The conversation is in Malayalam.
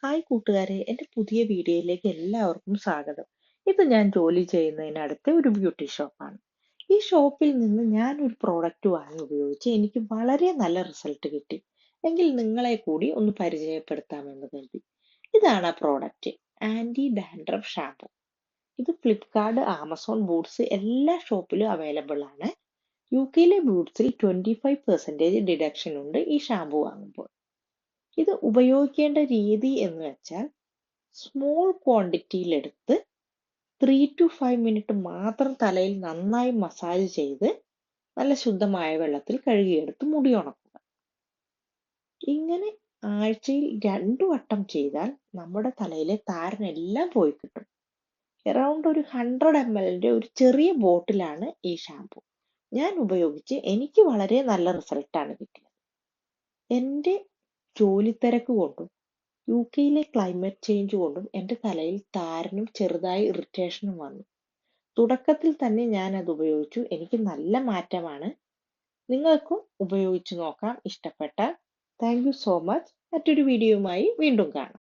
ഹായ് കൂട്ടുകാരെ, എൻ്റെ പുതിയ വീഡിയോയിലേക്ക് എല്ലാവർക്കും സ്വാഗതം. ഇത് ഞാൻ ജോലി ചെയ്യുന്നതിനടുത്ത് ഒരു ബ്യൂട്ടി ഷോപ്പാണ്. ഈ ഷോപ്പിൽ നിന്ന് ഞാൻ ഒരു പ്രോഡക്റ്റ് വാങ്ങി ഉപയോഗിച്ച് എനിക്ക് വളരെ നല്ല റിസൾട്ട് കിട്ടി. എങ്കിൽ നിങ്ങളെ കൂടി ഒന്ന് പരിചയപ്പെടുത്താമെന്ന് കരുതി. ഇതാണ് ആ പ്രോഡക്റ്റ്, ആന്റി ഡാൻഡ്രഫ് ഷാമ്പു. ഇത് ഫ്ലിപ്കാർട്ട്, ആമസോൺ, ബൂട്ട്സ് എല്ലാ ഷോപ്പിലും അവൈലബിൾ ആണ്. UK ബൂട്ട്സിൽ 25% ഡിഡക്ഷൻ ഉണ്ട് ഈ ഷാമ്പു വാങ്ങുമ്പോൾ. ഇത് ഉപയോഗിക്കേണ്ട രീതി എന്ന് വെച്ചാൽ സ്മോൾ ക്വാണ്ടിറ്റിയിലെടുത്ത് 3 to 5 മിനിറ്റ് മാത്രം തലയിൽ നന്നായി മസാജ് ചെയ്ത് നല്ല ശുദ്ധമായ വെള്ളത്തിൽ കഴുകിയെടുത്ത് മുടി ഉണക്കുക. ഇങ്ങനെ ആഴ്ചയിൽ 2 വട്ടം ചെയ്താൽ നമ്മുടെ തലയിലെ താരനെല്ലാം പോയി കിട്ടും. അറൗണ്ട് ഒരു 100 ml ഒരു ചെറിയ ബോട്ടിലാണ് ഈ ഷാമ്പു. ഞാൻ ഉപയോഗിച്ച് എനിക്ക് വളരെ നല്ല റിസൾട്ടാണ് കിട്ടിയത്. എൻ്റെ ജോലിത്തിരക്ക് കൊണ്ടും UK ക്ലൈമറ്റ് ചേഞ്ച് കൊണ്ടും എൻ്റെ തലയിൽ താരനും ചെറുതായി ഇറിറ്റേഷനും വന്നു. തുടക്കത്തിൽ തന്നെ ഞാൻ അത് ഉപയോഗിച്ചു. എനിക്ക് നല്ല മാറ്റമാണ്. നിങ്ങൾക്കും ഉപയോഗിച്ചു നോക്കാം ഇഷ്ടപ്പെട്ടാൽ. Thank you so much. മറ്റൊരു വീഡിയോയുമായി വീണ്ടും കാണാം.